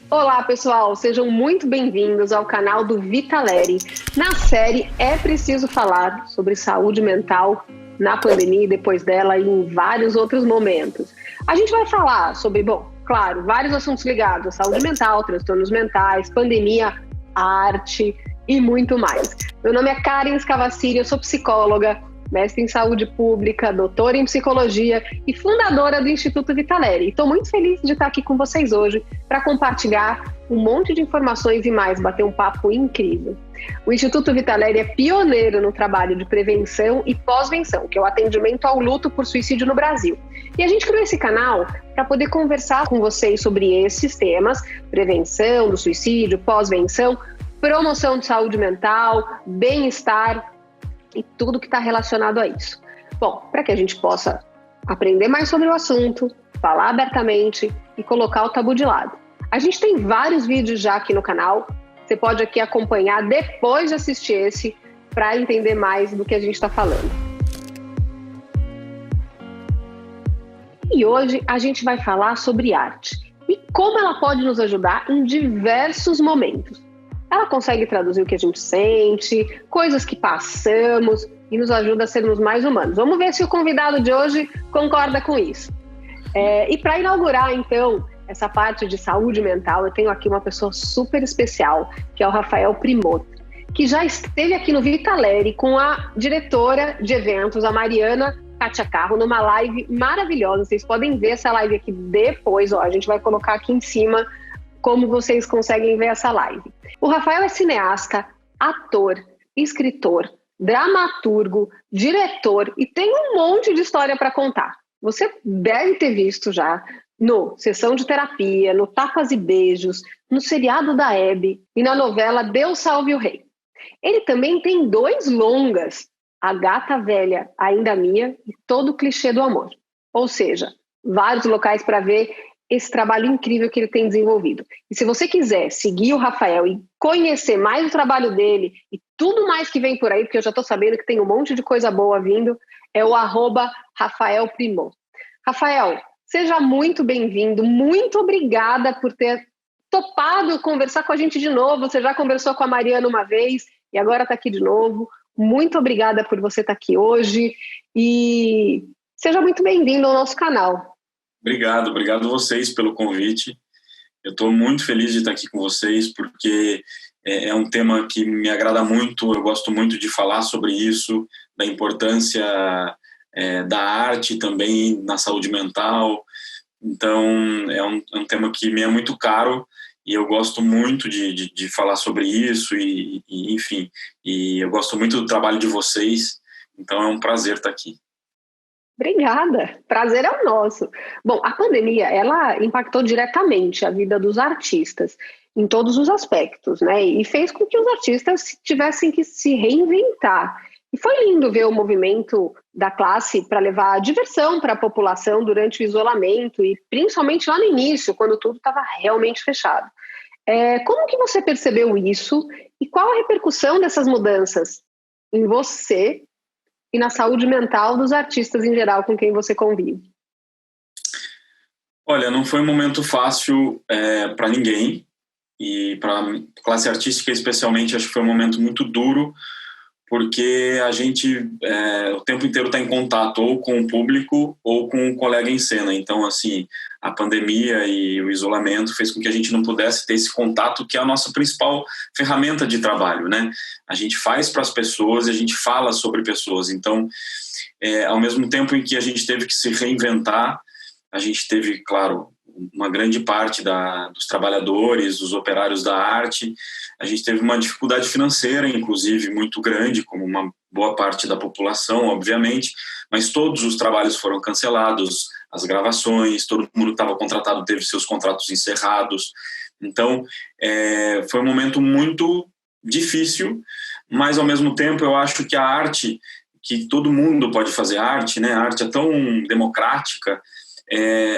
Olá, pessoal, sejam muito bem-vindos ao canal do Vitaleri. Na série É Preciso Falar sobre saúde mental na pandemia e depois dela e em vários outros momentos. A gente vai falar sobre, claro, vários assuntos ligados à saúde mental, transtornos mentais, pandemia, arte e muito mais. Meu nome é Karen Scavassiri, eu sou psicóloga, mestre em saúde pública, doutora em psicologia e fundadora do Instituto Vitaleri. Estou muito feliz de estar aqui com vocês hoje para compartilhar um monte de informações e mais, bater um papo incrível. O Instituto Vitaleri é pioneiro no trabalho de prevenção e pós-venção, que é o atendimento ao luto por suicídio no Brasil. E a gente criou esse canal para poder conversar com vocês sobre esses temas, prevenção do suicídio, pós-venção, promoção de saúde mental, bem-estar e tudo que está relacionado a isso. Bom, para que a gente possa aprender mais sobre o assunto, falar abertamente e colocar o tabu de lado. A gente tem vários vídeos já aqui no canal, você pode aqui acompanhar depois de assistir esse para entender mais do que a gente está falando. E hoje a gente vai falar sobre arte e como ela pode nos ajudar em diversos momentos. Ela consegue traduzir o que a gente sente, coisas que passamos e nos ajuda a sermos mais humanos. Vamos ver se o convidado de hoje concorda com isso. E para inaugurar, então, essa parte de saúde mental, eu tenho aqui uma pessoa super especial, que é o Rafael Primot, que já esteve aqui no Vitaleri com a diretora de eventos, a Mariana Kátia Carro, numa live maravilhosa. Vocês podem ver essa live aqui depois, a gente vai colocar aqui em cima como vocês conseguem ver essa live. O Rafael é cineasta, ator, escritor, dramaturgo, diretor e tem um monte de história para contar. Você deve ter visto já no Sessão de Terapia, no Tapas e Beijos, no seriado da Hebe e na novela Deus Salve o Rei. Ele também tem 2 longas, A Gata Velha, Ainda Minha e Todo o Clichê do Amor. Ou seja, vários locais para ver esse trabalho incrível que ele tem desenvolvido. E se você quiser seguir o Rafael e conhecer mais o trabalho dele e tudo mais que vem por aí, porque eu já estou sabendo que tem um monte de coisa boa vindo, é o @Rafael Primot. Rafael, seja muito bem-vindo, muito obrigada por ter topado conversar com a gente de novo. Você já conversou com a Mariana uma vez e agora está aqui de novo. Muito obrigada por você estar aqui hoje e seja muito bem-vindo ao nosso canal. Obrigado vocês pelo convite. Eu estou muito feliz de estar aqui com vocês, porque é um tema que me agrada muito, eu gosto muito de falar sobre isso, da importância da arte também na saúde mental. Então, é um tema que me é muito caro e eu gosto muito de falar sobre isso enfim, e eu gosto muito do trabalho de vocês, então é um prazer estar aqui. Obrigada, prazer é o nosso. Bom, a pandemia, ela impactou diretamente a vida dos artistas, em todos os aspectos, né? E fez com que os artistas tivessem que se reinventar. E foi lindo ver o movimento da classe para levar diversão para a população durante o isolamento e principalmente lá no início, quando tudo estava realmente fechado. Como que você percebeu isso e qual a repercussão dessas mudanças em você e na saúde mental dos artistas em geral com quem você convive? Olha, não foi um momento fácil para ninguém, e para a classe artística especialmente acho que foi um momento muito duro, porque a gente o tempo inteiro está em contato ou com o público ou com o colega em cena. Então, assim, a pandemia e o isolamento fez com que a gente não pudesse ter esse contato, que é a nossa principal ferramenta de trabalho, né? A gente faz para as pessoas e a gente fala sobre pessoas. Então, ao mesmo tempo em que a gente teve que se reinventar, a gente teve, claro, uma grande parte dos trabalhadores, dos operários da arte, a gente teve uma dificuldade financeira, inclusive, muito grande, como uma boa parte da população, obviamente, mas todos os trabalhos foram cancelados, as gravações, todo mundo que estava contratado teve seus contratos encerrados. Então, foi um momento muito difícil, mas, ao mesmo tempo, eu acho que a arte, que todo mundo pode fazer arte, né? A arte é tão democrática,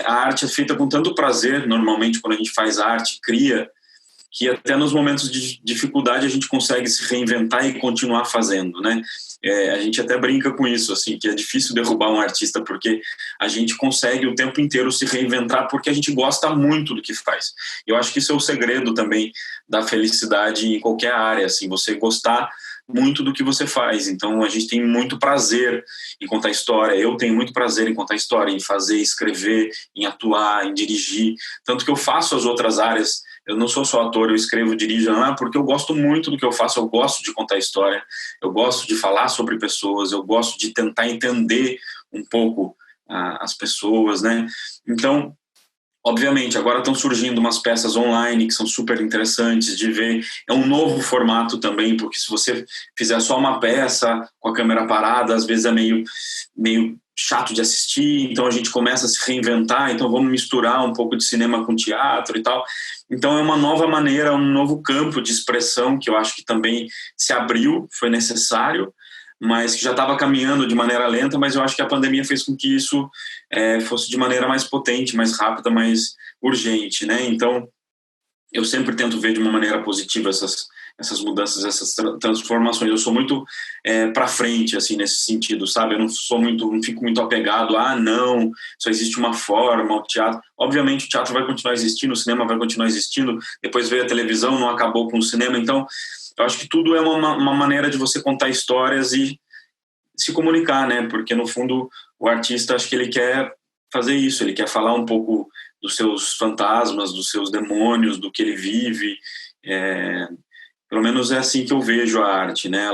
a arte é feita com tanto prazer, normalmente, quando a gente faz arte, cria, que até nos momentos de dificuldade a gente consegue se reinventar e continuar fazendo, né? A gente até brinca com isso, assim, que é difícil derrubar um artista porque a gente consegue o tempo inteiro se reinventar porque a gente gosta muito do que faz. Eu acho que isso é o segredo também da felicidade em qualquer área, assim, você gostar muito do que você faz. Então a gente tem muito prazer em contar história, eu tenho muito prazer em contar história, em fazer, escrever, em atuar, em dirigir, tanto que eu faço as outras áreas. Eu não sou só ator, eu escrevo, dirijo, porque eu gosto muito do que eu faço, eu gosto de contar história, eu gosto de falar sobre pessoas, eu gosto de tentar entender um pouco as pessoas, né? Então, obviamente, agora estão surgindo umas peças online que são super interessantes de ver. É um novo formato também, porque se você fizer só uma peça com a câmera parada, às vezes é meio chato de assistir, então a gente começa a se reinventar, então vamos misturar um pouco de cinema com teatro e tal. Então é uma nova maneira, um novo campo de expressão que eu acho que também se abriu, foi necessário, mas que já estava caminhando de maneira lenta, mas eu acho que a pandemia fez com que isso fosse de maneira mais potente, mais rápida, mais urgente, né? Então eu sempre tento ver de uma maneira positiva essas mudanças, essas transformações. Eu sou muito para frente, assim, nesse sentido, sabe? Eu não fico muito apegado não, só existe uma forma, o teatro. Obviamente o teatro vai continuar existindo, o cinema vai continuar existindo, depois veio a televisão, não acabou com o cinema, então eu acho que tudo é uma maneira de você contar histórias e se comunicar, né? Porque no fundo o artista, acho que ele quer fazer isso, ele quer falar um pouco dos seus fantasmas, dos seus demônios, do que ele vive. Pelo menos é assim que eu vejo a arte, né?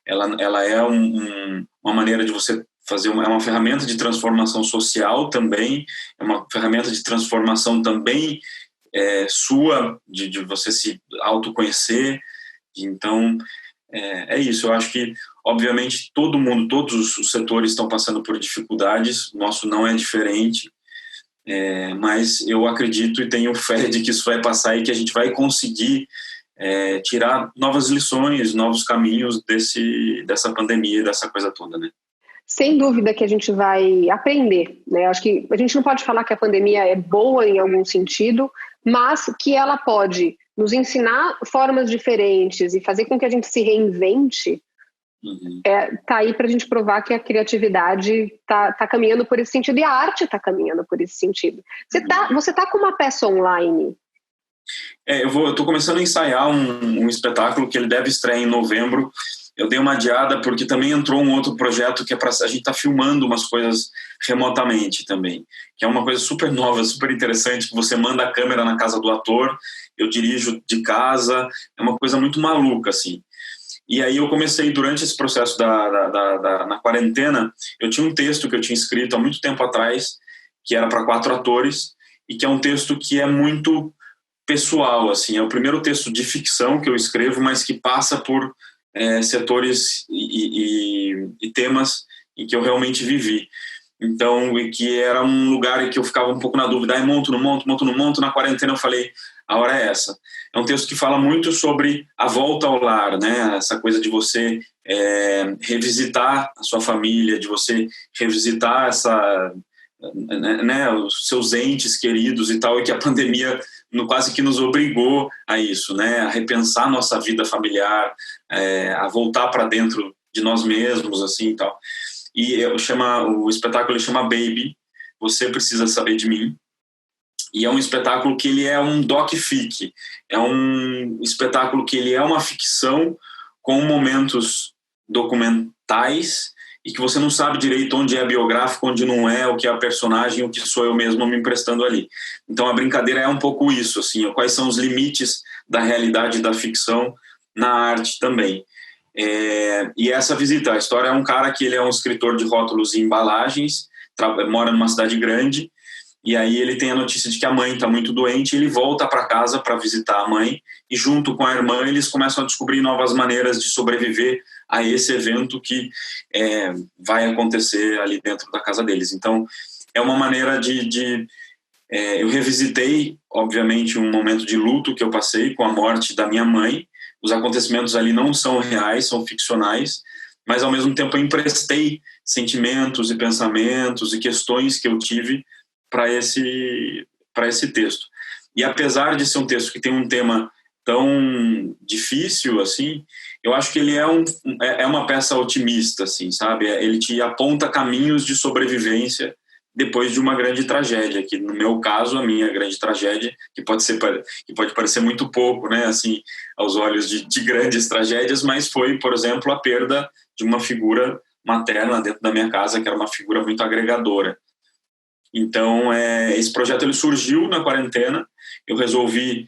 Ela é uma maneira de você fazer, é uma ferramenta de transformação social também, é uma ferramenta de transformação também sua, de você se autoconhecer. Então, é isso. Eu acho que, obviamente, todos os setores estão passando por dificuldades, o nosso não é diferente, mas eu acredito e tenho fé de que isso vai passar e que a gente vai conseguir tirar novas lições, novos caminhos dessa pandemia, dessa coisa toda, né? Sem dúvida que a gente vai aprender, né? Acho que a gente não pode falar que a pandemia é boa em algum sentido, mas que ela pode nos ensinar formas diferentes e fazer com que a gente se reinvente. Tá aí para a gente provar que a criatividade tá caminhando por esse sentido e a arte está caminhando por esse sentido. Você tá com uma peça online? Eu estou começando a ensaiar um espetáculo que ele deve estrear em novembro. Eu dei uma adiada porque também entrou um outro projeto que a gente está filmando umas coisas remotamente também, que é uma coisa super nova, super interessante, que você manda a câmera na casa do ator, eu dirijo de casa, é uma coisa muito maluca, assim. E aí eu comecei, durante esse processo na quarentena, eu tinha um texto que eu tinha escrito há muito tempo atrás, que era para 4 atores, e que é um texto que é muito pessoal, assim, é o primeiro texto de ficção que eu escrevo, mas que passa por setores e temas em que eu realmente vivi. Então, e que era um lugar em que eu ficava um pouco na dúvida, monto, não monto, monto, não monto. Na quarentena eu falei, a hora é essa. É um texto que fala muito sobre a volta ao lar, né? Essa coisa de você revisitar a sua família, de você revisitar os seus entes queridos e tal, e que a pandemia quase que nos obrigou a isso, né? A repensar nossa vida familiar, a voltar para dentro de nós mesmos, assim, e tal. E o espetáculo chama Baby, Você Precisa Saber de Mim, e é um espetáculo que ele é um doc-fic, é um espetáculo que ele é uma ficção com momentos documentais e que você não sabe direito onde é biográfico, onde não é, o que é a personagem, o que sou eu mesmo me emprestando ali. Então a brincadeira é um pouco isso, assim, quais são os limites da realidade da ficção na arte também. E essa visita, a história é um cara que ele é um escritor de rótulos e embalagens, mora numa cidade grande, e aí ele tem a notícia de que a mãe está muito doente, ele volta para casa para visitar a mãe, e junto com a irmã eles começam a descobrir novas maneiras de sobreviver a esse evento que vai acontecer ali dentro da casa deles. Então é uma maneira eu revisitei, obviamente, um momento de luto que eu passei com a morte da minha mãe. Os acontecimentos ali não são reais, são ficcionais, mas ao mesmo tempo eu emprestei sentimentos e pensamentos e questões que eu tive para esse texto. E apesar de ser um texto que tem um tema tão difícil, assim, eu acho que ele é uma peça otimista, assim, sabe? Ele te aponta caminhos de sobrevivência depois de uma grande tragédia, que no meu caso, a minha grande tragédia, que pode parecer muito pouco, né, assim, aos olhos de grandes tragédias, mas foi, por exemplo, a perda de uma figura materna dentro da minha casa, que era uma figura muito agregadora. Então, esse projeto ele surgiu na quarentena, eu resolvi,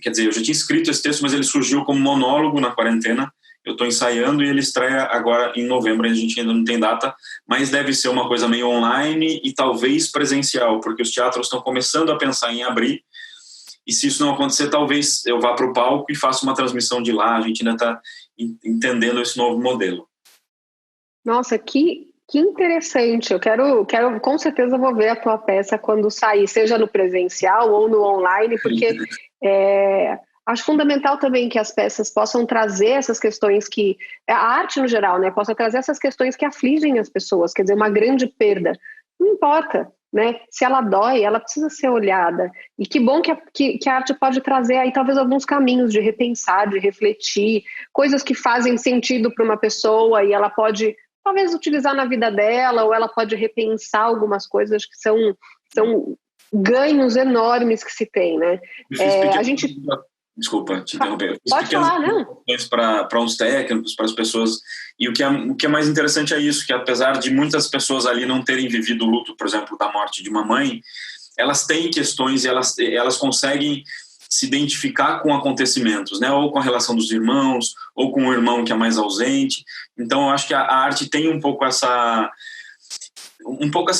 quer dizer, eu já tinha escrito esse texto, mas ele surgiu como monólogo na quarentena, eu estou ensaiando e ele estreia agora em novembro, a gente ainda não tem data, mas deve ser uma coisa meio online e talvez presencial, porque os teatros estão começando a pensar em abrir, e se isso não acontecer, talvez eu vá para o palco e faça uma transmissão de lá, a gente ainda está entendendo esse novo modelo. Nossa, que interessante. Eu quero, com certeza vou ver a tua peça quando sair, seja no presencial ou no online, porque acho fundamental também que as peças possam trazer essas questões que... A arte, no geral, né, possa trazer essas questões que afligem as pessoas, quer dizer, uma grande perda. Não importa, né? Se ela dói, ela precisa ser olhada. E que bom que a arte pode trazer aí talvez alguns caminhos de repensar, de refletir, coisas que fazem sentido para uma pessoa e ela pode talvez utilizar na vida dela, ou ela pode repensar algumas coisas que são ganhos enormes que se tem, né? A gente... Desculpa te interromper. Pode falar, não? Para uns técnicos, para as pessoas. E o que é mais interessante é isso, que apesar de muitas pessoas ali não terem vivido o luto, por exemplo, da morte de uma mãe, elas têm questões e elas conseguem se identificar com acontecimentos, né? Ou com a relação dos irmãos, ou com o irmão que é mais ausente. Então, eu acho que a arte tem um pouco essa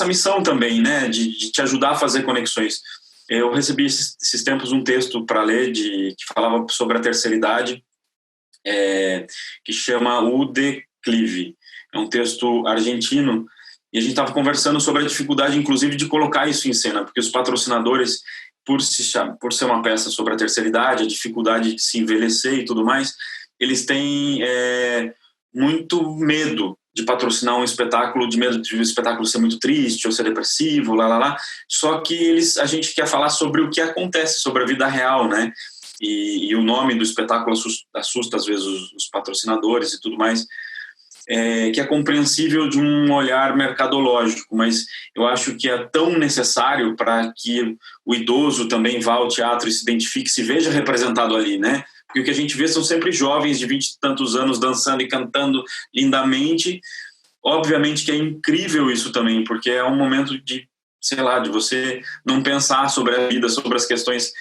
missão também, né? De te ajudar a fazer conexões. Eu recebi esses tempos um texto para ler que falava sobre a terceira idade, que chama O Declive. É um texto argentino e a gente estava conversando sobre a dificuldade, inclusive, de colocar isso em cena, porque os patrocinadores, por ser uma peça sobre a terceira idade, a dificuldade de se envelhecer e tudo mais, eles têm muito medo de patrocinar um espetáculo, de medo de o espetáculo ser muito triste ou ser depressivo, Só que a gente quer falar sobre o que acontece, sobre a vida real, né? E o nome do espetáculo assusta às vezes os patrocinadores e tudo mais, que é compreensível de um olhar mercadológico, mas eu acho que é tão necessário para que o idoso também vá ao teatro e se identifique, se veja representado ali, né? Porque o que a gente vê são sempre jovens de 20 e tantos anos dançando e cantando lindamente. Obviamente que é incrível isso também, porque é um momento de, sei lá, de você não pensar sobre a vida, sobre as questões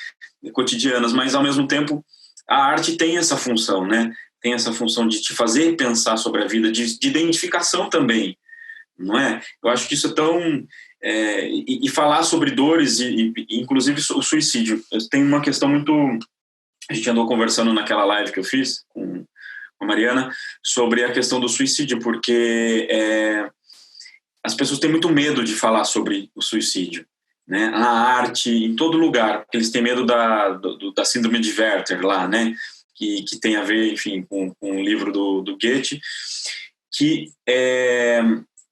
cotidianas, mas ao mesmo tempo a arte tem essa função, né? Tem essa função de te fazer pensar sobre a vida, de identificação também, não é? Eu acho que isso é tão... e falar sobre dores, e inclusive o suicídio. Tem uma questão muito... A gente andou conversando naquela live que eu fiz com a Mariana sobre a questão do suicídio, porque as pessoas têm muito medo de falar sobre o suicídio, né? Na arte, em todo lugar, porque eles têm medo da síndrome de Werther lá, né? Que tem a ver, enfim, com o livro do Goethe,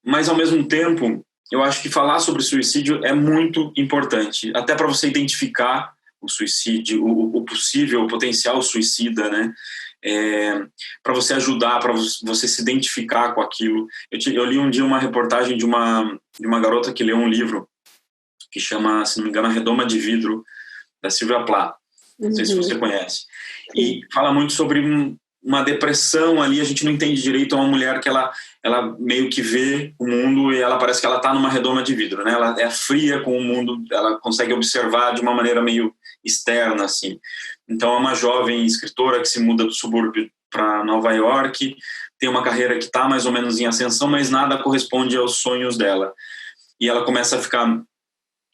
mas ao mesmo tempo, eu acho que falar sobre suicídio é muito importante, até para você identificar o suicídio, o possível, o potencial suicida, né? Para você ajudar, para você se identificar com aquilo. Eu li um dia uma reportagem de uma garota que leu um livro que chama, se não me engano, A Redoma de Vidro, da Sylvia Plath. Não sei se você conhece. E fala muito sobre uma depressão ali, a gente não entende direito. É uma mulher que ela meio que vê o mundo e ela parece que ela está numa redoma de vidro, né? Ela é fria com o mundo, ela consegue observar de uma maneira meio externa, assim. Então é uma jovem escritora que se muda do subúrbio para Nova York, tem uma carreira que está mais ou menos em ascensão, mas nada corresponde aos sonhos dela. E ela começa a ficar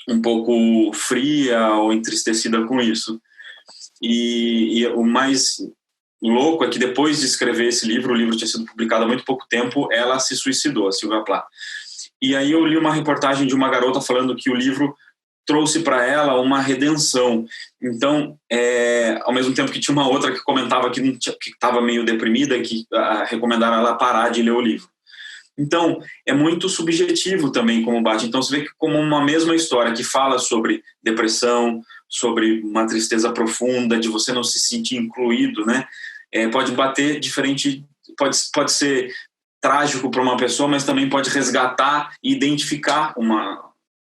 um pouco fria ou entristecida com isso. E o mais louco é que depois de escrever esse livro, o livro tinha sido publicado há muito pouco tempo, ela se suicidou, a Sylvia Plath. E aí eu li uma reportagem de uma garota falando que o livro trouxe para ela uma redenção. Então, ao mesmo tempo que tinha uma outra que comentava que estava meio deprimida e que recomendaram ela parar de ler o livro. Então, é muito subjetivo também como bate. Então, você vê que como uma mesma história que fala sobre depressão, sobre uma tristeza profunda, de você não se sentir incluído, né? Pode bater diferente, pode ser trágico para uma pessoa, mas também pode resgatar e identificar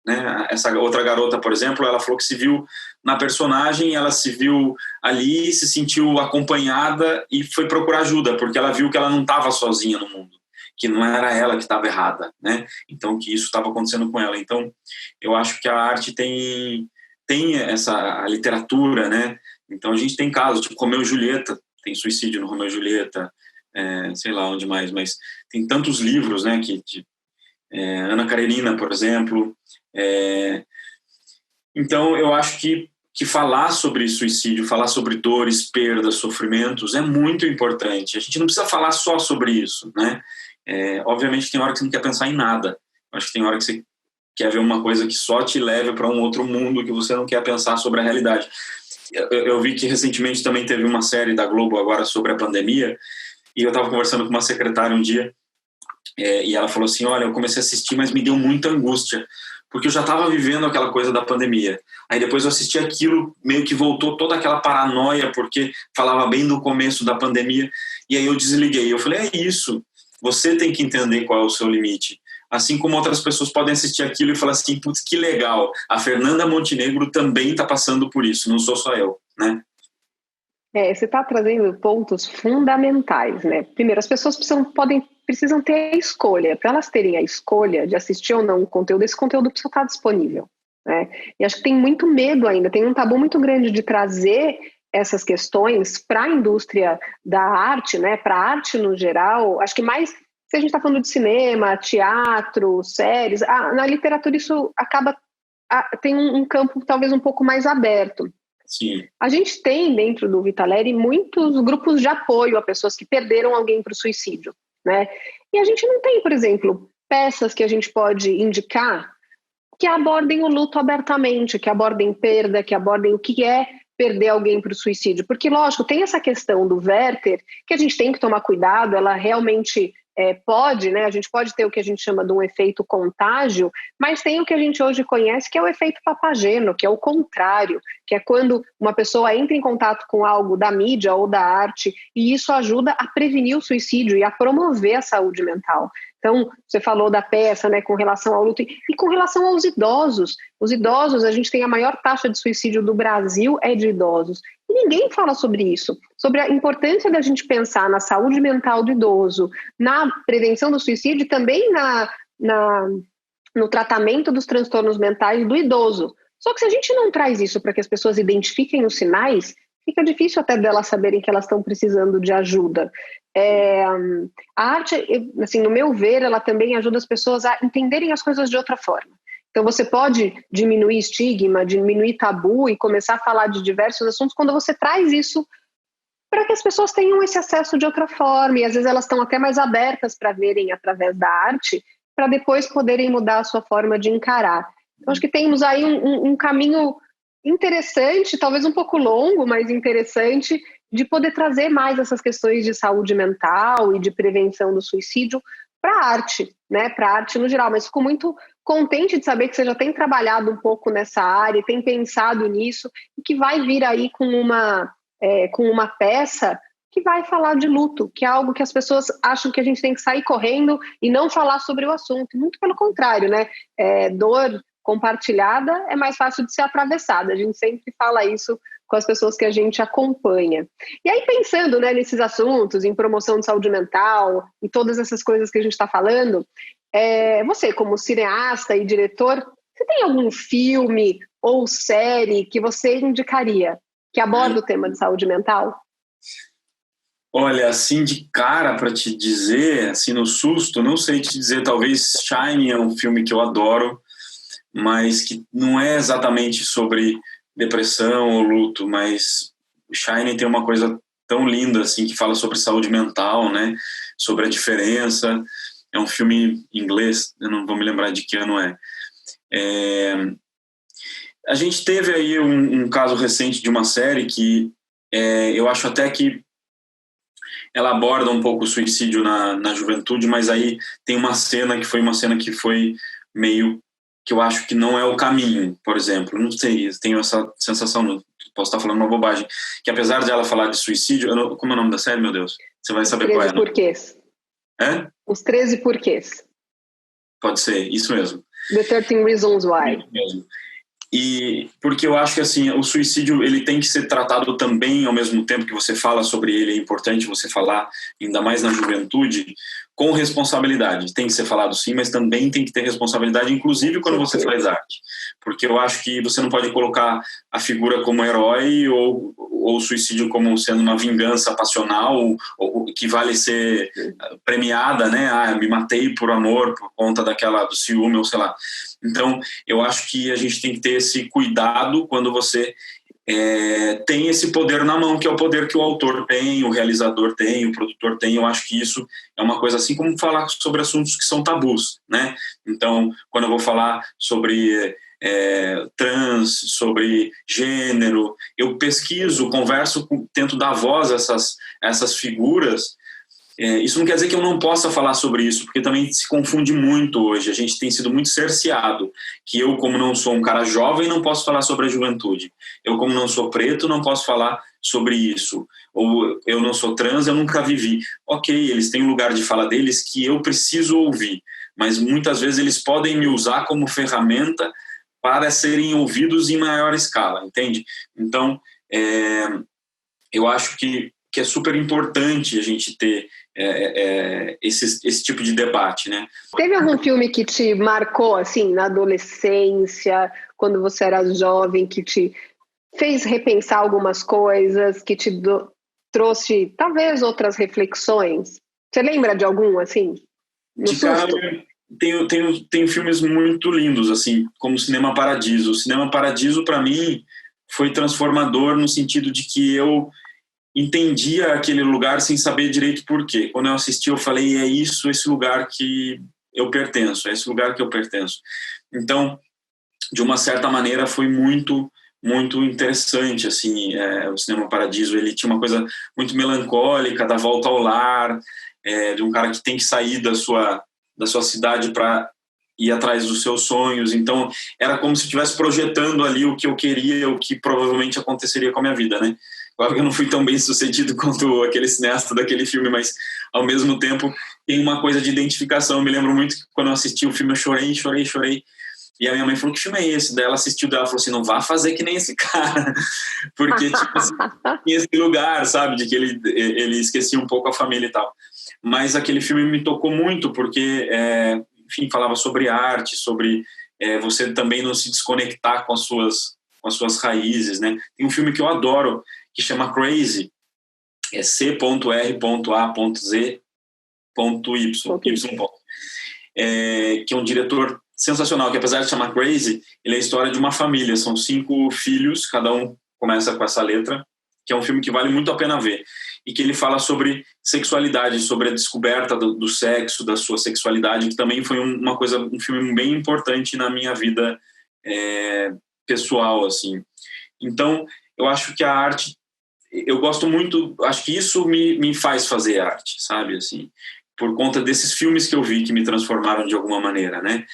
né? Essa outra garota, por exemplo, ela falou que se viu na personagem, ela se viu ali, se sentiu acompanhada e foi procurar ajuda, porque ela viu que ela não estava sozinha no mundo, que não era ela que estava errada, né? Então, que isso estava acontecendo com ela. Então, eu acho que a arte tem a literatura, né? Então, a gente tem casos, tipo Romeu e Julieta, tem suicídio no Romeu e Julieta, sei lá onde mais, mas tem tantos livros, né? Ana Karenina, por exemplo. Então, eu acho que falar sobre suicídio, falar sobre dores, perdas, sofrimentos é muito importante. A gente não precisa falar só sobre isso, né? Obviamente tem hora que você não quer pensar em nada. Acho que tem hora que você quer ver uma coisa que só te leve para um outro mundo, que você não quer pensar sobre a realidade. Eu vi que recentemente também teve uma série da Globo agora sobre a pandemia, e eu estava conversando com uma secretária um dia, e ela falou assim, olha, eu comecei a assistir, mas me deu muita angústia, porque eu já estava vivendo aquela coisa da pandemia. Aí depois eu assisti aquilo, meio que voltou toda aquela paranoia, porque falava bem do começo da pandemia, e aí eu desliguei. Eu falei, é isso, você tem que entender qual é o seu limite. Assim como outras pessoas podem assistir aquilo e falar assim, putz, que legal, a Fernanda Montenegro também está passando por isso, não sou só eu, né? Você está trazendo pontos fundamentais, né? Primeiro, as pessoas precisam ter a escolha. Para elas terem a escolha de assistir ou não o conteúdo, esse conteúdo precisa estar disponível, né? E acho que tem muito medo ainda, tem um tabu muito grande de trazer essas questões para a indústria da arte, né? Para a arte no geral. Acho que mais se a gente está falando de cinema, teatro, séries, na literatura isso acaba tem um campo talvez um pouco mais aberto. Sim. A gente tem dentro do Vitaleri muitos grupos de apoio a pessoas que perderam alguém para o suicídio, né? E a gente não tem, por exemplo, peças que a gente pode indicar que abordem o luto abertamente, que abordem perda, que abordem o que é perder alguém para o suicídio. Porque, lógico, tem essa questão do Werther, que a gente tem que tomar cuidado, ela realmente pode, né? A gente pode ter o que a gente chama de um efeito contágio, mas tem o que a gente hoje conhece, que é o efeito Papageno, que é o contrário, que é quando uma pessoa entra em contato com algo da mídia ou da arte, e isso ajuda a prevenir o suicídio e a promover a saúde mental. Então, você falou da peça, né, com relação ao luto e com relação aos idosos. Os idosos, a gente tem a maior taxa de suicídio do Brasil é de idosos. E ninguém fala sobre isso, sobre a importância da gente pensar na saúde mental do idoso, na prevenção do suicídio e também no tratamento dos transtornos mentais do idoso. Só que se a gente não traz isso para que as pessoas identifiquem os sinais, fica difícil até delas saberem que elas estão precisando de ajuda. A arte, assim, no meu ver, ela também ajuda as pessoas a entenderem as coisas de outra forma. Então você pode diminuir estigma, diminuir tabu e começar a falar de diversos assuntos quando você traz isso para que as pessoas tenham esse acesso de outra forma, e às vezes elas estão até mais abertas para verem através da arte, para depois poderem mudar a sua forma de encarar. Então acho que temos aí um caminho interessante, talvez um pouco longo, mas interessante, de poder trazer mais essas questões de saúde mental e de prevenção do suicídio para a arte, né? Para a arte no geral. Mas fico muito contente de saber que você já tem trabalhado um pouco nessa área, tem pensado nisso, e que vai vir aí com uma peça que vai falar de luto, que é algo que as pessoas acham que a gente tem que sair correndo e não falar sobre o assunto. Muito pelo contrário, né? Dor compartilhada é mais fácil de ser atravessada. A gente sempre fala isso com as pessoas que a gente acompanha. E aí, pensando, né, nesses assuntos, em promoção de saúde mental, e todas essas coisas que a gente está falando, você, como cineasta e diretor, você tem algum filme ou série que você indicaria que aborda o tema de saúde mental? Olha, assim de cara para te dizer, assim no susto, não sei te dizer, talvez Shine é um filme que eu adoro, mas que não é exatamente sobre depressão ou luto, mas Shine tem uma coisa tão linda assim que fala sobre saúde mental, né? Sobre a diferença. É um filme inglês, eu não vou me lembrar de que ano é. A gente teve aí um caso recente de uma série que eu acho até que ela aborda um pouco o suicídio na juventude, mas aí tem uma cena que foi meio que eu acho que não é o caminho, por exemplo. Não sei, tenho essa sensação, posso estar falando uma bobagem, que apesar de ela falar de suicídio, como é o nome da série, meu Deus? Você vai saber qual é. Os 13 porquês. É? Os 13 porquês. Pode ser, isso mesmo. The 13 Reasons Why. Isso mesmo. E porque eu acho que assim, o suicídio ele tem que ser tratado também ao mesmo tempo que você fala sobre ele, é importante você falar, ainda mais na juventude, com responsabilidade. Tem que ser falado sim, mas também tem que ter responsabilidade, inclusive quando você faz arte. Porque eu acho que você não pode colocar a figura como herói ou o suicídio como sendo uma vingança passional ou que vale ser premiada, né? Ah, me matei por amor, por conta do ciúme, ou sei lá. Então, eu acho que a gente tem que ter esse cuidado quando você tem esse poder na mão, que é o poder que o autor tem, o realizador tem, o produtor tem. Eu acho que isso é uma coisa assim como falar sobre assuntos que são tabus, né? Então, quando eu vou falar sobre trans, sobre gênero, eu pesquiso, converso, tento dar voz a essas figuras. Isso não quer dizer que eu não possa falar sobre isso, porque também se confunde muito hoje. A gente tem sido muito cerceado, que eu, como não sou um cara jovem, não posso falar sobre a juventude. Eu, como não sou preto, não posso falar sobre isso. Ou eu não sou trans, eu nunca vivi. Ok, eles têm um lugar de fala deles que eu preciso ouvir, mas muitas vezes eles podem me usar como ferramenta para serem ouvidos em maior escala, entende? Então, eu acho que é super importante a gente ter esse tipo de debate, né? Teve algum filme que te marcou, assim, na adolescência, quando você era jovem, que te fez repensar algumas coisas, que te trouxe, talvez, outras reflexões? Você lembra de algum, assim? No de cara, tenho filmes muito lindos, assim, como Cinema Paradiso. O Cinema Paradiso, para mim, foi transformador no sentido de que eu entendia aquele lugar sem saber direito por quê. Quando eu assisti, eu falei, esse lugar que eu pertenço, é esse lugar que eu pertenço. Então, de uma certa maneira, foi muito, muito interessante, assim, o Cinema Paradiso. Ele tinha uma coisa muito melancólica, da volta ao lar, de um cara que tem que sair da sua cidade para ir atrás dos seus sonhos. Então, era como se estivesse projetando ali o que eu queria, o que provavelmente aconteceria com a minha vida, né? Claro que eu não fui tão bem sucedido quanto aquele cineasta daquele filme, mas ao mesmo tempo tem uma coisa de identificação. Eu me lembro muito que quando eu assisti o filme eu chorei. E a minha mãe falou, que filme é esse? Daí ela assistiu, ela falou assim, não vá fazer que nem esse cara. Porque tipo, assim, tinha esse lugar, sabe, de que ele esquecia um pouco a família e tal. Mas aquele filme me tocou muito porque, enfim, falava sobre arte, sobre você também não se desconectar com as suas raízes, né? Tem um filme que eu adoro, que chama Crazy, é C.R.A.Z.Y, que é um diretor sensacional, que apesar de chamar Crazy, ele é a história de uma família, são 5 filhos, cada um começa com essa letra, que é um filme que vale muito a pena ver, e que ele fala sobre sexualidade, sobre a descoberta do sexo, da sua sexualidade, que também foi um filme bem importante na minha vida pessoal, assim. Então, eu acho que a arte, eu gosto muito, acho que isso me faz fazer arte, sabe, assim, por conta desses filmes que eu vi que me transformaram de alguma maneira, né?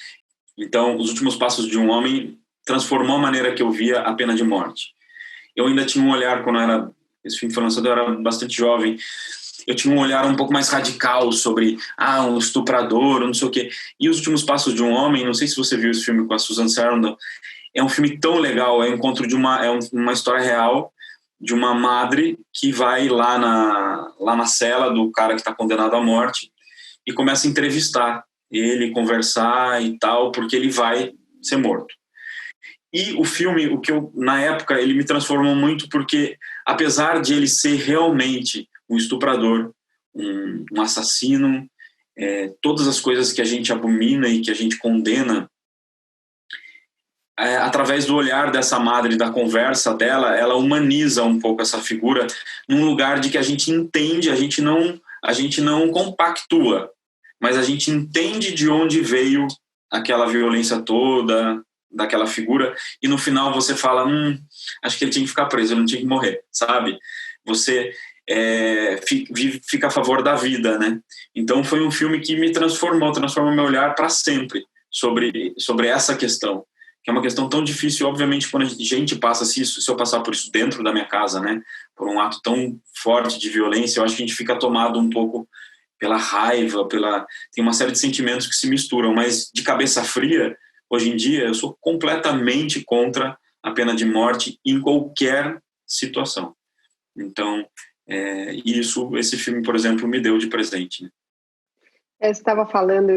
Então, Os Últimos Passos de um Homem transformou a maneira que eu via a pena de morte. Eu ainda tinha um olhar, esse filme foi lançado, eu era bastante jovem, eu tinha um olhar um pouco mais radical sobre, um estuprador, não sei o quê. E Os Últimos Passos de um Homem, não sei se você viu esse filme com a Susan Sarandon, é um filme tão legal, é um encontro uma história real de uma madre que vai lá na cela do cara que está condenado à morte e começa a entrevistar ele, conversar e tal, porque ele vai ser morto. E o filme, na época, ele me transformou muito porque, apesar de ele ser realmente um estuprador, um assassino, todas as coisas que a gente abomina e que a gente condena, através do olhar dessa madre, da conversa dela, ela humaniza um pouco essa figura num lugar de que a gente entende, a gente não compactua, mas a gente entende de onde veio aquela violência toda, daquela figura, e no final você fala, acho que ele tinha que ficar preso, ele não tinha que morrer, sabe? Você fica a favor da vida, né? Então foi um filme que me transformou meu olhar para sempre sobre essa questão, que é uma questão tão difícil. Obviamente, quando a gente passa, se eu passar por isso dentro da minha casa, né, por um ato tão forte de violência, eu acho que a gente fica tomado um pouco pela raiva, tem uma série de sentimentos que se misturam, mas de cabeça fria, hoje em dia, eu sou completamente contra a pena de morte em qualquer situação. Então, esse filme, por exemplo, me deu de presente, né? Você estava falando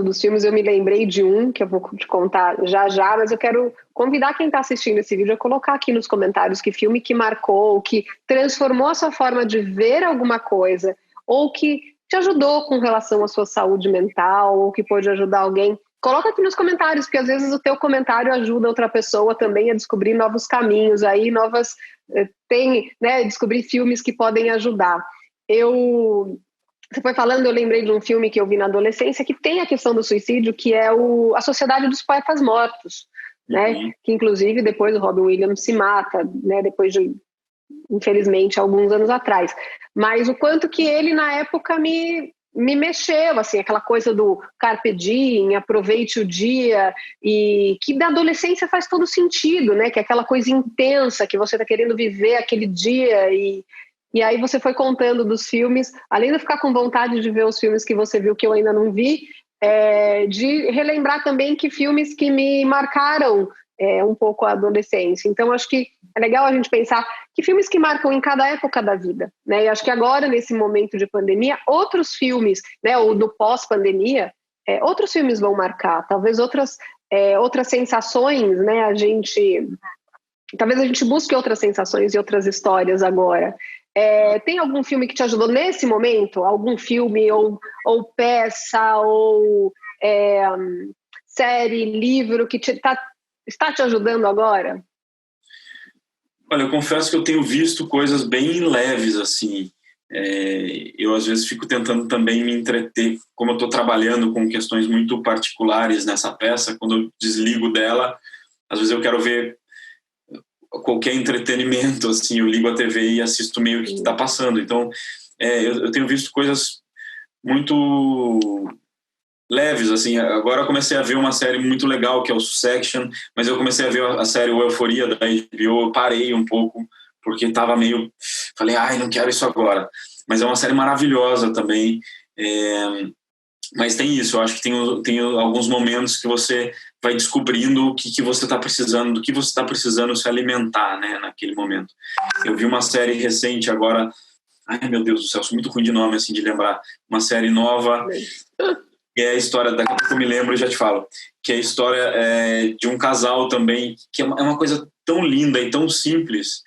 dos filmes, eu me lembrei de um que eu vou te contar já, mas eu quero convidar quem está assistindo esse vídeo a colocar aqui nos comentários que filme que marcou, que transformou a sua forma de ver alguma coisa, ou que te ajudou com relação à sua saúde mental, ou que pôde ajudar alguém. Coloca aqui nos comentários, porque às vezes o teu comentário ajuda outra pessoa também a descobrir novos caminhos, aí descobrir filmes que podem ajudar. Você foi falando, eu lembrei de um filme que eu vi na adolescência que tem a questão do suicídio, que é A Sociedade dos Poetas Mortos, né? Que inclusive depois o Robin Williams se mata, né? Depois de, infelizmente, alguns anos atrás. Mas o quanto que ele na época me mexeu, assim, aquela coisa do carpe diem, aproveite o dia, e que da adolescência faz todo sentido, né? Que é aquela coisa intensa que você está querendo viver aquele dia e aí você foi contando dos filmes, além de ficar com vontade de ver os filmes que você viu que eu ainda não vi, de relembrar também que filmes que me marcaram um pouco a adolescência. Então, acho que é legal a gente pensar que filmes que marcam em cada época da vida, né? E acho que agora, nesse momento de pandemia, outros filmes, né, ou do pós-pandemia, outros filmes vão marcar, talvez outras sensações, né? Talvez a gente busque outras sensações e outras histórias agora. Tem algum filme que te ajudou nesse momento? Algum filme ou peça ou série, livro que está te ajudando agora? Olha, eu confesso que eu tenho visto coisas bem leves, assim. Eu, às vezes, fico tentando também me entreter. Como eu estou trabalhando com questões muito particulares nessa peça, quando eu desligo dela, às vezes eu quero ver qualquer entretenimento, assim, eu ligo a TV e assisto meio que está passando. Então, eu tenho visto coisas muito leves, assim. Agora eu comecei a ver uma série muito legal, que é o Succession, mas eu comecei a ver a série O Euforia da HBO, eu parei um pouco, porque estava meio... Falei, não quero isso agora. Mas é uma série maravilhosa também. Mas tem isso, eu acho que tem alguns momentos que você vai descobrindo o que você está precisando, do que você está precisando se alimentar, né, naquele momento. Eu vi uma série recente agora, meu Deus do céu, sou muito ruim de nome, assim, de lembrar, uma série nova, que é a história, daqui a pouco eu me lembro e já te falo, que é a história de um casal também, que é uma coisa tão linda e tão simples.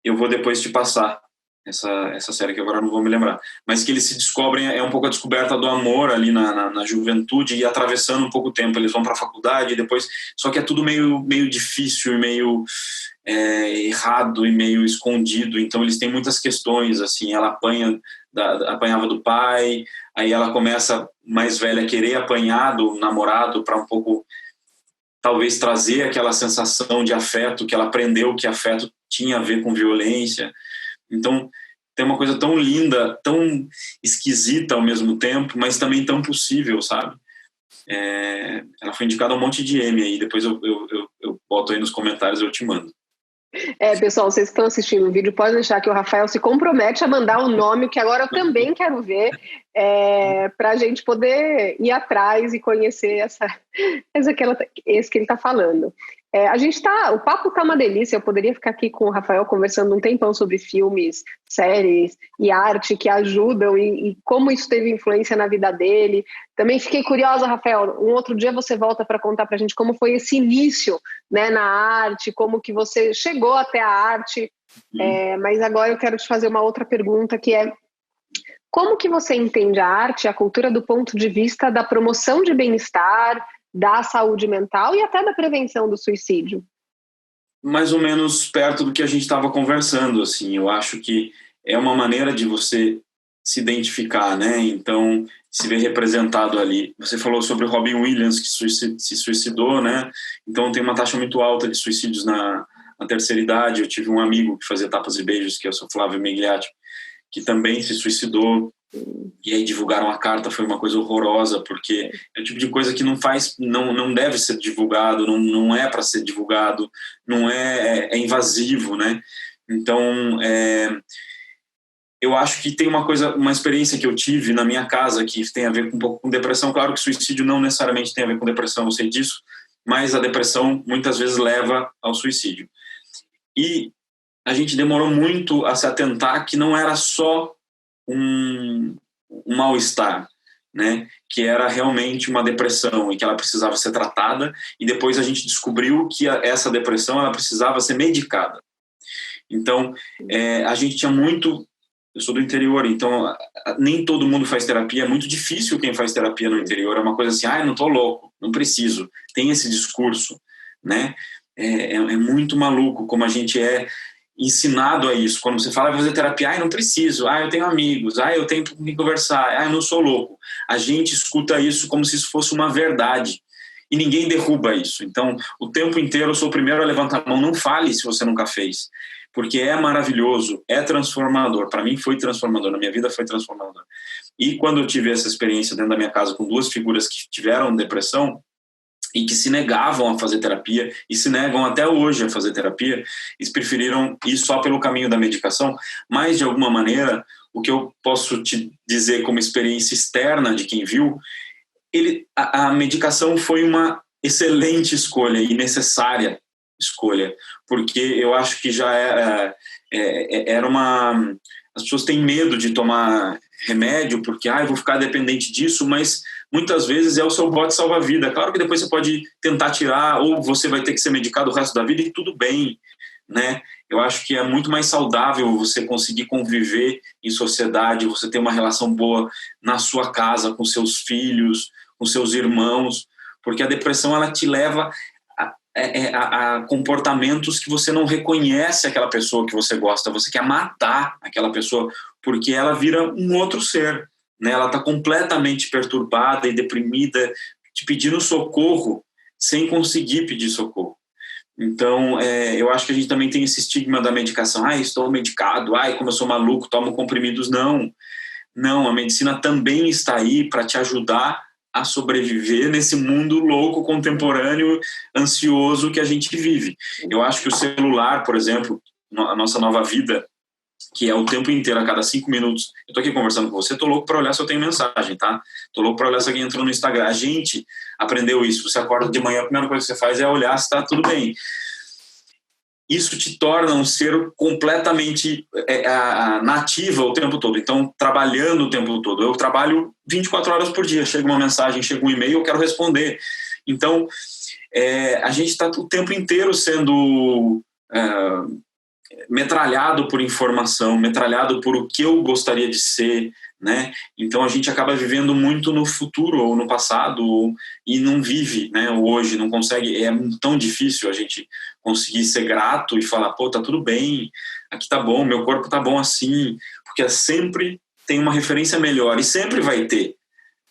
Eu vou depois te passar essa série que agora eu não vou me lembrar, mas que eles se descobrem, é um pouco a descoberta do amor ali na juventude e atravessando um pouco o tempo, eles vão para a faculdade e depois, só que é tudo meio difícil e meio errado e meio escondido, então eles têm muitas questões, assim, ela apanhava do pai, aí ela começa, mais velha, a querer apanhar do namorado para um pouco, talvez trazer aquela sensação de afeto, que ela aprendeu que afeto tinha a ver com violência. Então, tem uma coisa tão linda, tão esquisita ao mesmo tempo, mas também tão possível, sabe? Ela foi indicada a um monte de Emmy aí, depois eu boto aí nos comentários e eu te mando. Pessoal, vocês que estão assistindo o vídeo, podem deixar que o Rafael se compromete a mandar um nome, que agora eu também quero ver, para a gente poder ir atrás e conhecer esse que ele está falando. O papo tá uma delícia, eu poderia ficar aqui com o Rafael conversando um tempão sobre filmes, séries e arte que ajudam e como isso teve influência na vida dele. Também fiquei curiosa, Rafael, um outro dia você volta para contar para a gente como foi esse início, né, na arte, como que você chegou até a arte, mas agora eu quero te fazer uma outra pergunta, que é: como que você entende a arte e a cultura do ponto de vista da promoção de bem-estar, da saúde mental e até da prevenção do suicídio? Mais ou menos perto do que a gente estava conversando, assim. Eu acho que é uma maneira de você se identificar, né? Então, se ver representado ali. Você falou sobre o Robin Williams, que se suicidou, né? Então, tem uma taxa muito alta de suicídios na terceira idade. Eu tive um amigo que fazia Tapas e Beijos, que é o seu Flávio Migliatti, que também se suicidou. E aí divulgaram a carta, foi uma coisa horrorosa, porque é o tipo de coisa que não deve ser divulgado, não é para ser divulgado, não é invasivo, né? Então, eu acho que tem uma experiência que eu tive na minha casa que tem a ver um pouco com depressão. Claro que suicídio não necessariamente tem a ver com depressão, eu sei disso, mas a depressão muitas vezes leva ao suicídio. E a gente demorou muito a se atentar que não era só um mal-estar, né? Que era realmente uma depressão e que ela precisava ser tratada, e depois a gente descobriu que essa depressão ela precisava ser medicada. Então, a gente tinha muito... Eu sou do interior, então nem todo mundo faz terapia, é muito difícil quem faz terapia no interior, é uma coisa assim, não tô louco, não preciso, tem esse discurso, né? É muito maluco como a gente é ensinado a isso. Quando você fala, vai fazer terapia, não preciso, eu tenho amigos, eu tenho com quem conversar, eu não sou louco. A gente escuta isso como se isso fosse uma verdade. E ninguém derruba isso. Então, o tempo inteiro eu sou o primeiro a levantar a mão, não fale se você nunca fez. Porque é maravilhoso, é transformador. Para mim foi transformador, na minha vida foi transformador. E quando eu tive essa experiência dentro da minha casa com duas figuras que tiveram depressão, e que se negavam a fazer terapia, e se negam até hoje a fazer terapia, eles preferiram ir só pelo caminho da medicação, mas de alguma maneira, o que eu posso te dizer como experiência externa de quem viu, a medicação foi uma excelente escolha e necessária escolha, porque eu acho que já era uma... As pessoas têm medo de tomar remédio porque, eu vou ficar dependente disso, mas muitas vezes é o seu bote salva-vida. Claro que depois você pode tentar tirar, ou você vai ter que ser medicado o resto da vida e tudo bem, né? Eu acho que é muito mais saudável você conseguir conviver em sociedade, você ter uma relação boa na sua casa, com seus filhos, com seus irmãos, porque a depressão ela te leva a comportamentos que você não reconhece aquela pessoa que você gosta, você quer matar aquela pessoa, porque ela vira um outro ser, né? Ela está completamente perturbada e deprimida, te pedindo socorro, sem conseguir pedir socorro. Então, eu acho que a gente também tem esse estigma da medicação, estou medicado, como eu sou maluco, tomo comprimidos. Não, a medicina também está aí para te ajudar a sobreviver nesse mundo louco, contemporâneo, ansioso que a gente vive. Eu acho que o celular, por exemplo, a nossa nova vida, que é o tempo inteiro, a cada 5 minutos, eu tô aqui conversando com você, tô louco para olhar se eu tenho mensagem, tá? Tô louco para olhar se alguém entrou no Instagram. A gente aprendeu isso. Você acorda de manhã, a primeira coisa que você faz é olhar se tá tudo bem. Isso te torna um ser completamente nativa o tempo todo. Então, trabalhando o tempo todo. Eu trabalho 24 horas por dia. Chega uma mensagem, chega um e-mail, eu quero responder. Então, a gente está o tempo inteiro sendo metralhado por informação, metralhado por o que eu gostaria de ser, né? Então, a gente acaba vivendo muito no futuro ou no passado e não vive, né, hoje, não consegue. É tão difícil a gente conseguir ser grato e falar, tá tudo bem, aqui tá bom, meu corpo tá bom assim, porque sempre tem uma referência melhor e sempre vai ter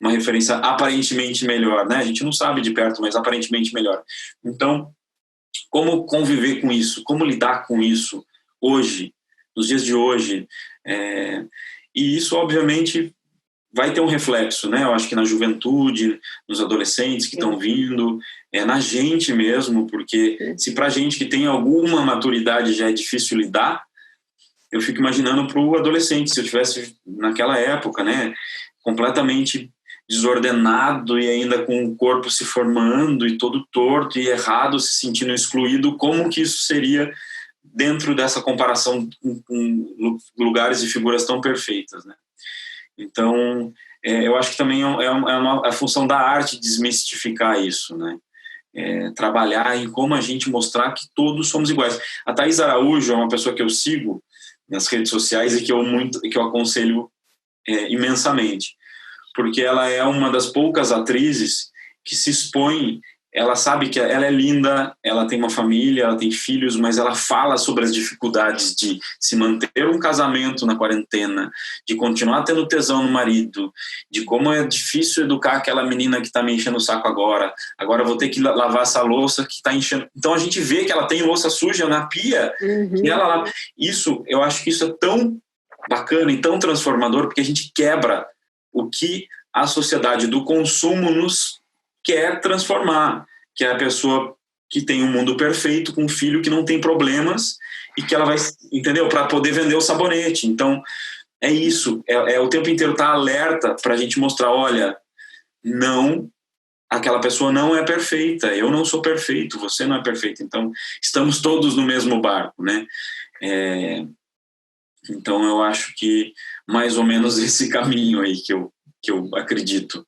uma referência aparentemente melhor, né? A gente não sabe de perto, mas aparentemente melhor. Então, como conviver com isso? Como lidar com isso hoje, nos dias de hoje? E isso, obviamente, vai ter um reflexo, né? Eu acho que na juventude, nos adolescentes que estão vindo, na gente mesmo, porque se pra gente que tem alguma maturidade já é difícil lidar, eu fico imaginando pro adolescente, se eu tivesse naquela época, né, completamente desordenado e ainda com o corpo se formando e todo torto e errado, se sentindo excluído, como que isso seria dentro dessa comparação com lugares e figuras tão perfeitas, né? Então, eu acho que também é a função da arte desmistificar isso, né? Trabalhar em como a gente mostrar que todos somos iguais. A Thaís Araújo é uma pessoa que eu sigo nas redes sociais e que eu aconselho imensamente, porque ela é uma das poucas atrizes que se expõe. Ela sabe que ela é linda, ela tem uma família, ela tem filhos, mas ela fala sobre as dificuldades de se manter um casamento na quarentena, de continuar tendo tesão no marido, de como é difícil educar aquela menina que está me enchendo o saco agora eu vou ter que lavar essa louça que está enchendo. Então a gente vê que ela tem louça suja na pia, e eu acho que isso é tão bacana e tão transformador, porque a gente quebra o que a sociedade do consumo nos quer transformar, que é a pessoa que tem um mundo perfeito, com um filho que não tem problemas e que ela vai, entendeu? Para poder vender o sabonete. Então, é isso. É o tempo inteiro estar alerta para a gente mostrar, olha, não, aquela pessoa não é perfeita, eu não sou perfeito, você não é perfeito. Então, estamos todos no mesmo barco, né? Então, eu acho que mais ou menos esse caminho aí que eu acredito.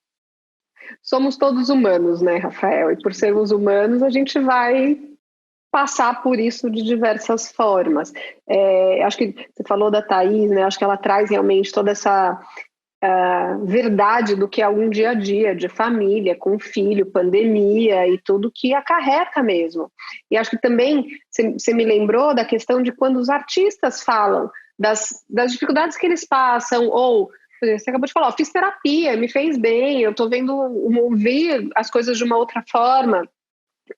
Somos todos humanos, né, Rafael? E por sermos humanos, a gente vai passar por isso de diversas formas. Acho que você falou da Thaís, né? Acho que ela traz realmente toda essa verdade do que é um dia a dia de família, com filho, pandemia e tudo que acarreta mesmo. E acho que também você me lembrou da questão de quando os artistas falam das dificuldades que eles passam, ou você acabou de falar, fiz terapia, me fez bem, eu estou vendo, ouvir as coisas de uma outra forma.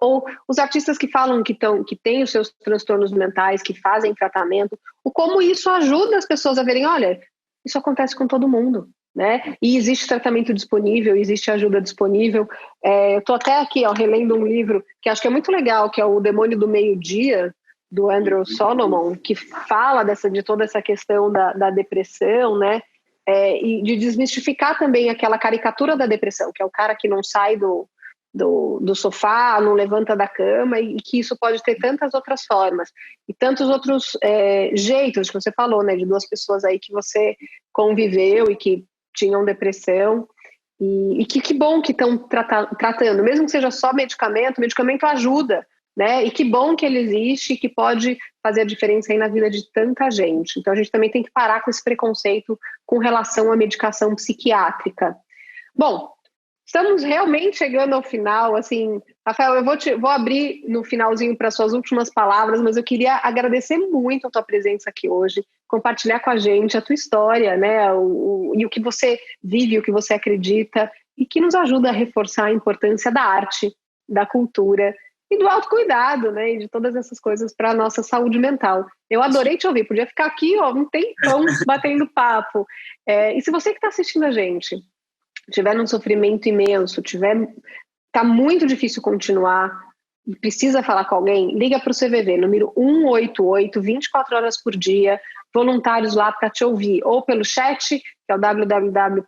Ou os artistas que falam que têm os seus transtornos mentais, que fazem tratamento, o como isso ajuda as pessoas a verem, olha, isso acontece com todo mundo, né? E existe tratamento disponível, existe ajuda disponível. Eu estou até aqui, relendo um livro que acho que é muito legal, que é O Demônio do Meio-Dia, do Andrew Solomon, que fala de toda essa questão da depressão, né? E de desmistificar também aquela caricatura da depressão, que é o cara que não sai do sofá, não levanta da cama, e que isso pode ter tantas outras formas e tantos outros jeitos que você falou, né, de duas pessoas aí que você conviveu e que tinham depressão, e que bom que estão tratando, mesmo que seja só medicamento, o medicamento ajuda, né, e que bom que ele existe e que pode fazer a diferença aí na vida de tanta gente. Então a gente também tem que parar com esse preconceito com relação à medicação psiquiátrica. Bom, estamos realmente chegando ao final, assim, Rafael, eu vou abrir no finalzinho para suas últimas palavras, mas eu queria agradecer muito a tua presença aqui hoje, compartilhar com a gente a tua história, né, e o que você vive, o que você acredita, e que nos ajuda a reforçar a importância da arte, da cultura e do autocuidado, né, e de todas essas coisas para a nossa saúde mental. Eu adorei te ouvir, podia ficar aqui, um tempão batendo papo. E se você que está assistindo a gente tiver num sofrimento imenso, tá muito difícil continuar, precisa falar com alguém, liga para o CVV, número 188, 24 horas por dia, voluntários lá para te ouvir, ou pelo chat, que é o www.cvv.org.br,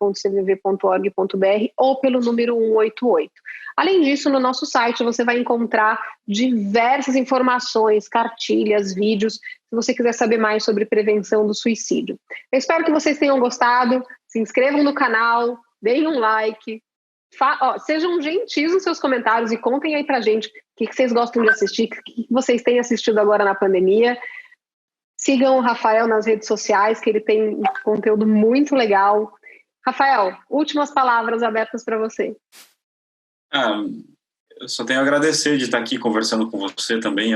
ou pelo número 188. Além disso, no nosso site você vai encontrar diversas informações, cartilhas, vídeos, se você quiser saber mais sobre prevenção do suicídio. Eu espero que vocês tenham gostado, se inscrevam no canal, deem um like, sejam gentis nos seus comentários e contem aí pra gente o que vocês gostam de assistir, o que vocês têm assistido agora na pandemia. Sigam o Rafael nas redes sociais, que ele tem conteúdo muito legal. Rafael, últimas palavras abertas para você. Eu só tenho a agradecer de estar aqui conversando com você também.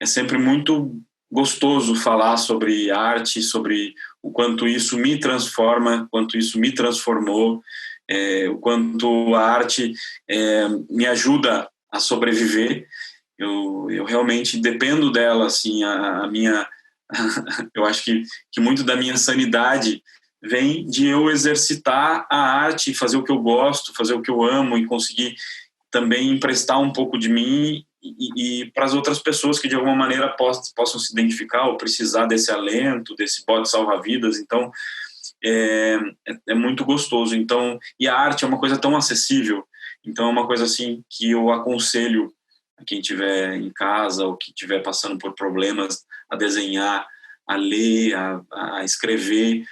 É sempre muito gostoso falar sobre arte, sobre o quanto isso me transforma, quanto isso me transformou, o quanto a arte me ajuda a sobreviver. Eu realmente dependo dela, assim, a minha eu acho que muito da minha sanidade vem de eu exercitar a arte, fazer o que eu gosto, fazer o que eu amo e conseguir também emprestar um pouco de mim e para as outras pessoas que de alguma maneira possam se identificar ou precisar desse alento, desse bote salva-vidas. Então é muito gostoso. Então, e a arte é uma coisa tão acessível, então é uma coisa assim que eu aconselho a quem estiver em casa ou que estiver passando por problemas a desenhar, a ler, a escrever.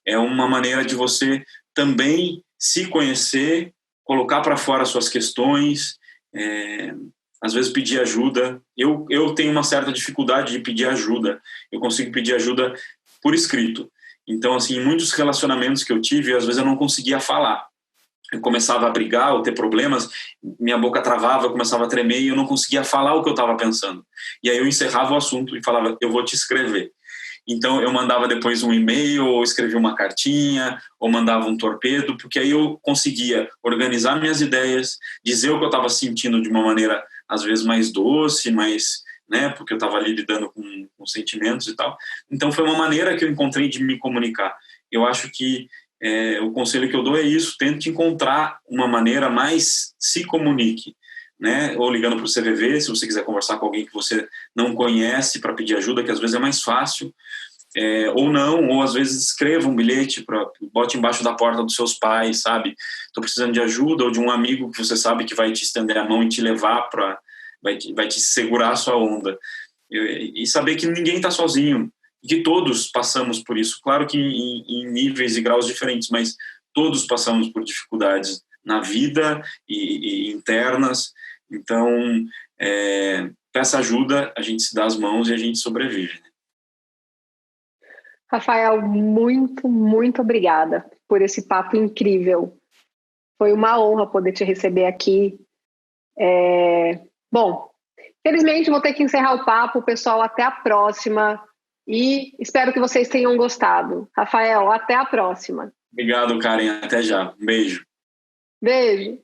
É uma maneira de você também se conhecer, colocar para fora suas questões, às vezes pedir ajuda. Eu tenho uma certa dificuldade de pedir ajuda. Eu consigo pedir ajuda por escrito. Então, assim, em muitos relacionamentos que eu tive, às vezes eu não conseguia falar. Eu começava a brigar ou ter problemas, minha boca travava, eu começava a tremer e eu não conseguia falar o que eu estava pensando. E aí eu encerrava o assunto e falava, eu vou te escrever. Então eu mandava depois um e-mail, ou escrevia uma cartinha, ou mandava um torpedo, porque aí eu conseguia organizar minhas ideias, dizer o que eu estava sentindo de uma maneira às vezes mais doce, mais né? Porque eu estava ali lidando com sentimentos e tal. Então foi uma maneira que eu encontrei de me comunicar. Eu acho que o conselho que eu dou é isso: tente encontrar uma maneira, mais se comunique, né? Ou ligando para o CVV, se você quiser conversar com alguém que você não conhece para pedir ajuda, que às vezes é mais fácil. Ou não, ou às vezes escreva um bilhete, bote embaixo da porta dos seus pais, sabe? Estou precisando de ajuda, ou de um amigo que você sabe que vai te estender a mão e te levar vai te segurar a sua onda. E saber que ninguém está sozinho, e que todos passamos por isso, claro que em níveis e graus diferentes, mas todos passamos por dificuldades na vida e internas. Então, peça ajuda, a gente se dá as mãos e a gente sobrevive, né? Rafael, muito, muito obrigada por esse papo incrível. Foi uma honra poder te receber aqui. Bom, felizmente vou ter que encerrar o papo, pessoal. Até a próxima e espero que vocês tenham gostado. Rafael, até a próxima. Obrigado, Karen. Até já. Um beijo. Beijo.